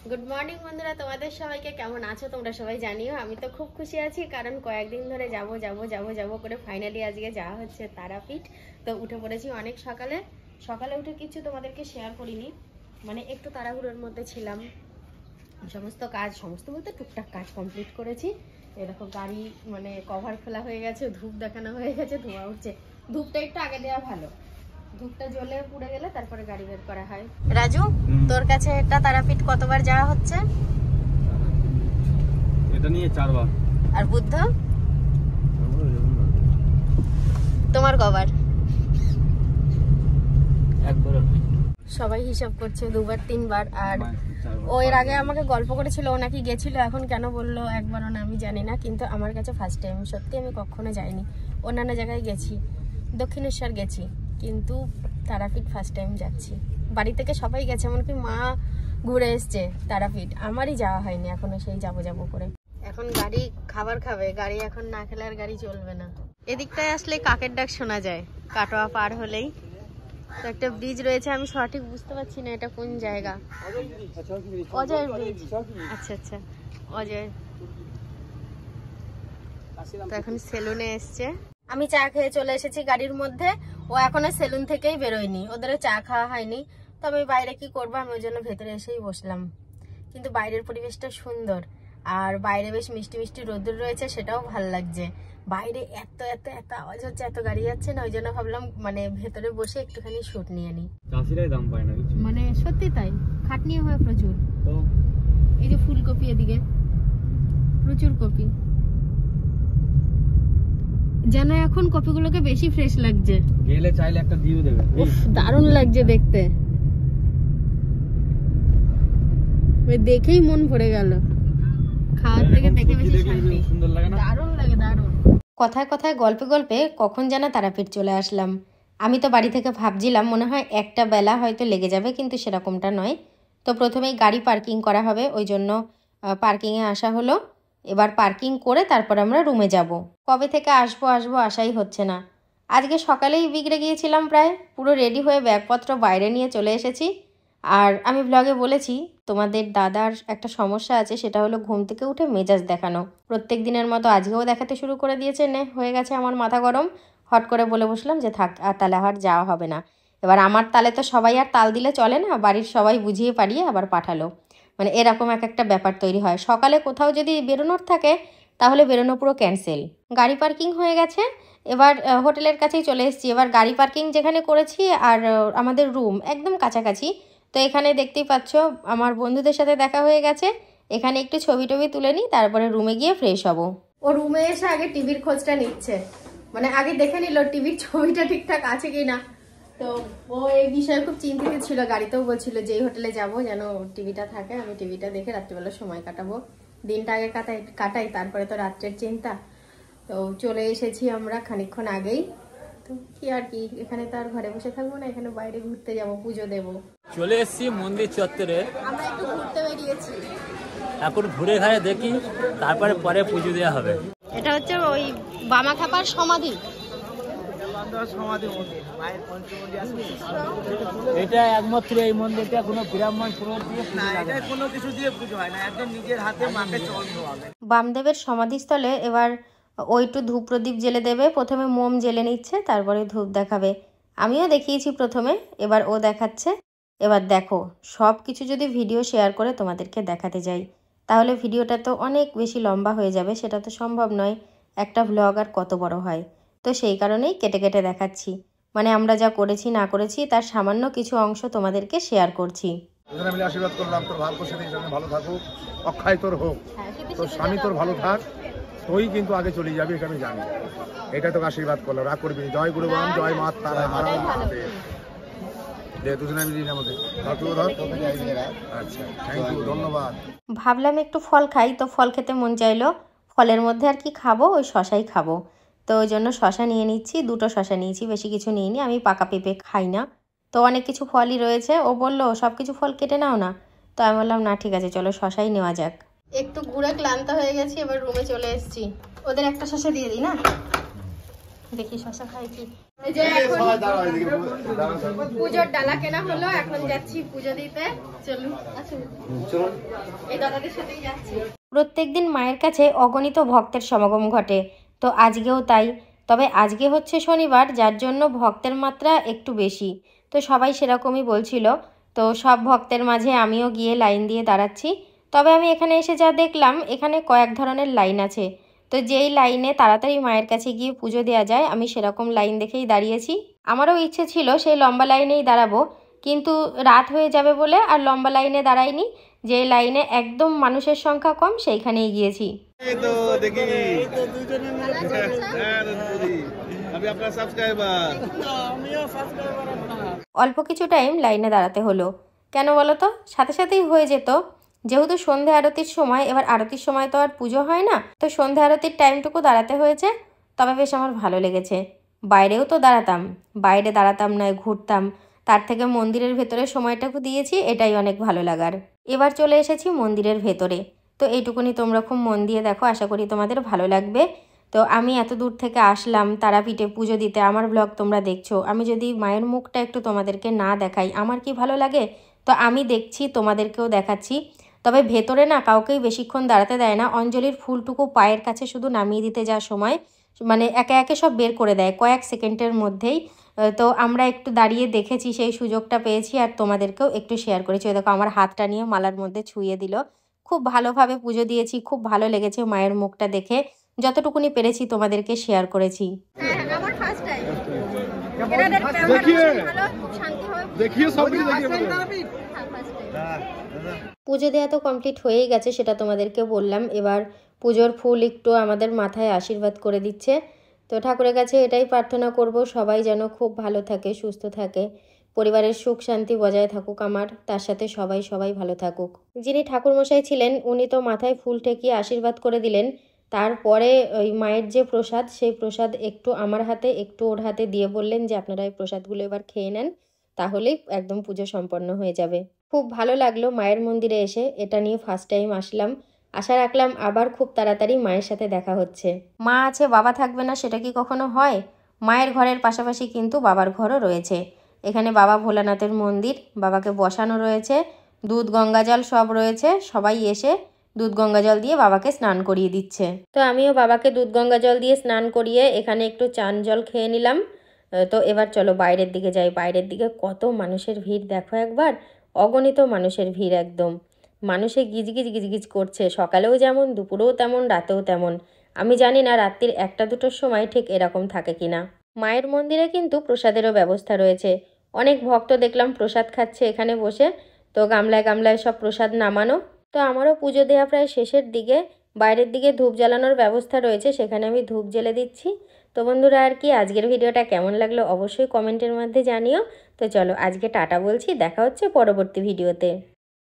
Good morning বন্ধুরা, তোমাদের সবাইকে কেমন আছো তোমরা সবাই জানিও। আমি তো খুব খুশি আছি, কারণ কয়েকদিন ধরে যাব করে ফাইনালি আজকে যাওয়া হচ্ছে তারাপীঠ। তো উঠে পড়েছি অনেক সকালে সকালে উঠে কিছু তোমাদেরকে শেয়ার করিনি, মানে একটু তাড়াহুড়োর মধ্যে ছিলাম। সমস্ত বলতে টুকটাক কাজ কমপ্লিট করেছি। এরকম গাড়ি মানে কভার খোলা হয়ে গেছে, ধূপ দেখানো হয়ে গেছে, ধোঁয়া উঠছে। ধূপটা একটু আগে দেওয়া ভালো, ধূপটা জ্বলে পুড়ে গেলে তারপরে গাড়ি বের করা হয়। রাজু, তোর কাছে এটা তারাপীঠ কতবার যাওয়া হচ্ছে? এটা নিয়ে 4 বার। আর বুদ্ধ তোমার কবার? একবার। সবাই হিসাব করছে 2 বার 3 বার। আর ও এর আগে আমাকে গল্প করেছিল ও নাকি গেছিল, এখন কেন বললো একবারও না আমি জানি না, কিন্তু আমার কাছে ফার্স্ট টাইম। সত্যি আমি কখনো যাইনি, অন্যান্য জায়গায় গেছি, দক্ষিণেশ্বর গেছি, কিন্তু তারাপীঠ ফার্স্ট টাইম যাচ্ছি। বাড়ি থেকে সবাই গেছে, এমনকি মা ঘুরে এসছে তারাপীঠ, আমারই যাওয়া হয়নি এখনো, সেই যাবো করে। এখন গাড়ি খাবার খাবে, গাড়ি এখন না খেলে আর গাড়ি চলবে না। এদিকটায় আসলে কাকের ডাক শোনা যায়, কাটোয়া পার হলেই। তো একটা ব্রিজ রয়েছে, আমি সঠিক বুঝতে পারছি না এটা কোন জায়গা। অজয় ব্রিজ, আচ্ছা আচ্ছা অজয়। তো এখন সেলুনে এসছে, আমি চা খেয়ে চলে এসেছি গাড়ির মধ্যে। ও এখনো সেলুন থেকেই বেরোয়নি, ওদের চা খাওয়া হয়নি। তো আমি বাইরে কি করবো, আমি ওই জন্য ভেতরে এসেই বসলাম। কিন্তু বাইরের পরিবেশটা সুন্দর, আর বাইরে বেশ মিষ্টি মিষ্টি রোদ্দুর রয়েছে, সেটাও ভালো লাগছে। বাইরে এত এত এত আওয়াজ হচ্ছে, এত গাড়ি যাচ্ছে না, ওই জন্য ভাবলাম মানে ভেতরে বসে একটুখানি শুট নিয়ে নি। চাষিরাই দাম পায় না কিছু, মানে সত্যি তাই, খাটনিও হয় প্রচুর। তো এই যে ফুলকপি, এদিকে প্রচুর কপি, যেন এখন কপিগুলোকে বেশি ফ্রেশ লাগছে। গেলে চাইলে একটা দিও দেবে, উফ দারুণ লাগছে দেখতে, ওই দেখেই মন ভরে গেল। খাওয়ার থেকে দেখে বেশি শান্তি। সুন্দর লাগে না? দারুণ লাগে, দারুণ। কথায় কথায় গল্পে গল্পে কখন যেন তারাপীঠ চলে আসলাম। আমি তো বাড়ি থেকে ভাবছিলাম মনে হয় একটা বেলা হয়তো লেগে যাবে, কিন্তু সেরকমটা নয়। তো প্রথমেই গাড়ি পার্কিং করা হবে, ওই জন্য পার্কিংয়ে আসা হলো। এবার পার্কিং করে তারপর আমরা রুমে যাব। কবে থেকে আসবো আশাই হচ্ছে না। আজকে সকালেই বিগড়ে গিয়েছিলাম প্রায়, পুরো রেডি হয়ে ব্যাগপত্র বাইরে নিয়ে চলে এসেছি। আর আমি ব্লগে বলেছি তোমাদের দাদার একটা সমস্যা আছে, সেটা হলো ঘুম থেকে উঠে মেজাজ দেখানো। প্রত্যেক দিনের মতো আজকেও দেখাতে শুরু করে দিয়েছে, হয়ে গেছে আমার মাথা গরম। হট করে বলে বসলাম যে থাক, আর তাহলে আর যাওয়া হবে না। এবার আমার তালে তো সবাই আর তাল দিলে চলে না, বাড়ির সবাই বুঝিয়ে পারিয়ে আবার পাঠালো। মানে এরকম একটা ব্যাপার তৈরি হয়। সকালে কোথাও যদি বেরোনোর থাকে তাহলে বেরোনো পুরো ক্যান্সেল। গাড়ি পার্কিং হয়ে গেছে, এবার হোটেলের কাছেই চলে এসেছি। এবার গাড়ি পার্কিং যেখানে করেছি আর আমাদের রুম একদম কাছাকাছি। তো এখানে দেখতেই পাচ্ছ আমার বন্ধুদের সাথে দেখা হয়ে গেছে। এখানে একটু ছবি টবি তুলে নিই, তারপরে রুমে গিয়ে ফ্রেশ হব। ও রুমে এসে আগে টিভির খোঁজটা নিচ্ছে, মানে আগে দেখে নিল টিভির ছবিটা ঠিকঠাক আছে কি না। তো ও এই বিষয়ে খুব চিন্তিত ছিল, গাড়িতেও বলছিল যে এই হোটেলে যাবো যেন টিভিটা থাকে, আমি টিভিটা দেখে রাত্রিবেলা সময় কাটাবো। দিনটা আগে কাটাই, তারপরে তো রাত্রের চিন্তা। তো চলে এসেছি আমরা খানিকক্ষণ আগেই। তো কি আর কি, এখানে তো আর ঘরে বসে থাকবো না, এখানে বাইরে ঘুরতে যাব, পুজো দেব। চলে এসেছি মন্দির চত্বরে, আমরা একটু ঘুরতে বেরিয়েছি। এখন ঘুরে ঘাড়ে দেখি, তারপরে পরে পুজো দেওয়া হবে। এটা হচ্ছে ওই বামাখ্যাপার সমাধি। এটা একমাত্র এই মন্দিরটা কোনো ব্রাহ্মণ পুরোহিত দিয়ে না, এটা কোনো কিছু দিয়ে পুজো হয় না, একদম নিজের হাতে মাকে জল ধোয়াবে। বামদেবের সমাধিস্থলে এবার ওইটু ধূপ প্রদীপ জেলে দেবে। প্রথমে মোম জেলে নিচ্ছে, তারপরে ধূপ দেখাবে। আমিও দেখিয়েছি প্রথমে, এবার ও দেখাচ্ছে। এবার দেখো, সব কিছু যদি ভিডিও শেয়ার করে তোমাদেরকে দেখাতে যাই তাহলে ভিডিওটা তো অনেক বেশি লম্বা হয়ে যাবে, সেটা তো সম্ভব নয়। একটা ভ্লগ আর কত বড় হয়, তো সেই কারণেই কেটে কেটে দেখাচ্ছি। মানে আমরা যা করেছি না করেছি তার সামান্য কিছু অংশ তোমাদেরকে শেয়ার করছি। দুজনে মিলে আশীর্বাদ করলাম, তোর ভাগ্য সাথী ভালো থাকুক, অক্ষয় তোর হোক, তোর স্বামী তোর ভালো থাক, তুই কিন্তু আগে চলে যাবি এটা আমি জানি। এটা তোকে আশীর্বাদ করলাম, রাগ করবি। জয় গুরুবাম, জয় মা তারা, দুজনে মিলিয়ে আমাদের আচ্ছা, থ্যাংক ইউ, ধন্যবাদ। ভাবলাম একটু ফল খাই, তো ফল খেতে মন চাইলো। ফলের মধ্যে আর কি খাবো, ওই শশাই খাবো। তো ওই জন্য শশা নিয়ে নিচ্ছি, 2টো শশা নিয়েছি, বেশি কিছু নিইনি, আমি পাকা পেঁপে খাই না। তো অনেক কিছু ফলই রয়েছে, ও বললো সব কিছু ফল কেটে নাও না। তো আমি বললাম না ঠিক আছে, চলো শশাই নেওয়া যাক। একটু ঘুরে ক্লান্ত হয়ে গেছি, এবার রুমে চলে এসেছি। ওদের একটা শশা দিয়ে দিই না। দেখি শশা খাই কি। এই যে এখন পুজোর ডালা কেনা হলো, এখন যাচ্ছি পুজো দিতে। চলুন চলুন, এই দাদাদের সাথেই যাচ্ছি। প্রত্যেকদিন মায়ের কাছে অগণিত ভক্তের সমাগম ঘটে, তো আজকেও তাই। তবে আজকে হচ্ছে শনিবার, যার জন্য ভক্তের মাত্রা একটু বেশি, তো সবাই সেরকমই বলছিল। তো সব ভক্তের মাঝে আমিও গিয়ে লাইন দিয়ে দাঁড়াচ্ছি। তবে আমি এখানে এসে যা দেখলাম, এখানে কয়েক ধরনের লাইন আছে। তো যেই লাইনে তাড়াতাড়ি মায়ের কাছে গিয়ে পুজো দেওয়া যায়, আমি সেরকম লাইন দেখেই দাঁড়িয়েছি। আমারও ইচ্ছে ছিল সেই লম্বা লাইনেই দাঁড়াবো, কিন্তু রাত হয়ে যাবে বলে আর লম্বা লাইনে দাঁড়াইনি। যে লাইনে একদম মানুষের সংখ্যা কম, সেইখানেই গিয়েছি। অল্প কিছু টাইম লাইনে দাঁড়াতে হলো, কেন বলো তো? সাথে সাথেই হয়ে যেত, যেহেতু সন্ধ্যা আরতির সময়। এবার আরতির সময় তো আর পুজো হয় না, তো সন্ধ্যা আরতির টাইমটুকু দাঁড়াতে হয়েছে। তবে বেশ আমার ভালো লেগেছে। বাইরেও তো দাঁড়াতাম, বাইরে দাঁড়াতাম নয় ঘুরতাম, তার থেকে মন্দিরের ভেতরে সময়টাকে দিয়েছি, এটাই অনেক ভালো লাগার। এবার চলে এসেছি মন্দিরের ভেতরে। তো এইটুকুনি তোমরা খুব মন দিয়ে দেখো, আশা করি তোমাদের ভালো লাগবে। তো আমি এত দূর থেকে আসলাম তারাপীঠে পুজো দিতে, আমার ব্লগ তোমরা দেখছো। আমি যদি মায়ের মুখটা একটু তোমাদেরকে না দেখাই, আমার কি ভালো লাগে? তো আমি দেখছি, তোমাদেরকেও দেখাচ্ছি। তবে ভেতরে না কাউকেই বেশিক্ষণ দাঁড়াতে দেয় না। অঞ্জলির ফুলটুকু পায়ের কাছে শুধু নামিয়ে দিতে যাওয়ার সময় মানে একে একে সব বের করে দেয় কয়েক সেকেন্ডের মধ্যেই। তো আমরা একটু দাঁড়িয়ে দেখেছি, সেই সুযোগটা পেয়েছি, আর তোমাদেরকেও একটু শেয়ার করেছি। দেখো আমার হাতটা নিয়ে মালার মধ্যে ছুঁয়ে দিল। খুব ভালোভাবে পুজো দিয়েছি, খুব ভালো লেগেছে মায়ের মুখটা দেখে। যতটুকুনি পেরেছি তোমাদেরকে শেয়ার করেছি। পুজো দেওয়া তো কমপ্লিট হয়েই গেছে, সেটা তোমাদেরকে বললাম। এবার পুজোর ফুল একটু আমাদের মাথায় আশীর্বাদ করে দিচ্ছে। তো ঠাকুরের কাছে এটাই প্রার্থনা করব, সবাই যেন খুব ভালো থাকে, সুস্থ থাকে, পরিবারের সুখ শান্তি বজায় থাকুক আমার, তার সাথে সবাই ভালো থাকুক। যিনি ঠাকুরমশাই ছিলেন উনি তো মাথায় ফুল ঠেকিয়ে আশীর্বাদ করে দিলেন। তারপরে ওই মায়ের যে প্রসাদ, সেই প্রসাদ একটু আমার হাতে একটু ওর হাতে দিয়ে বললেন যে আপনারা এই প্রসাদগুলো এবার খেয়ে নেন, তাহলেই একদম পুজো সম্পন্ন হয়ে যাবে। খুব ভালো লাগলো মায়ের মন্দিরে এসে। এটা নিয়ে ফার্স্ট টাইম আসলাম। আশা রাখলাম আবার খুব তাড়াতাড়ি মায়ের সাথে দেখা হচ্ছে। মা আছে বাবা থাকবে না, সেটা কি কখনো হয়? মায়ের ঘরের পাশাপাশি কিন্তু বাবার ঘরও রয়েছে। এখানে বাবা ভোলানাথের মন্দির, বাবাকে বসানো রয়েছে, দুধ গঙ্গা জল সব রয়েছে। সবাই এসে দুধ গঙ্গা জল দিয়ে বাবাকে স্নান করিয়ে দিচ্ছে। তো আমিও বাবাকে দুধ গঙ্গা জল দিয়ে স্নান করিয়ে এখানে একটু চান জল খেয়ে নিলাম। তো এবার চলো বাইরের দিকে যাই। বাইরের দিকে কত মানুষের ভিড় দেখো একবার, অগণিত মানুষের ভিড় একদম। মানুষে গিজগিজ করছে, সকালেও যেমন, দুপুরেও তেমন, রাতেও তেমন। আমি জানি না রাত্রির 1টা-2টোর সময় ঠিক এরকম থাকে কিনা। মায়ের মন্দিরে কিন্তু প্রসাদেরও ব্যবস্থা রয়েছে। অনেক ভক্ত দেখলাম প্রসাদ খাচ্ছে এখানে বসে। তো গামলায় গামলায় সব প্রসাদ নামানো। তো আমারও পুজো দেওয়া প্রায় শেষের দিকে। বাইরের দিকে ধূপ জ্বালানোর ব্যবস্থা রয়েছে, সেখানে আমি ধূপ জ্বেলে দিচ্ছি। তো বন্ধুরা আর কি, আজকের ভিডিওটা কেমন লাগলো অবশ্যই কমেন্টের মধ্যে জানিও। তো চলো আজকে টাটা বলছি, দেখা হচ্ছে পরবর্তী ভিডিওতে।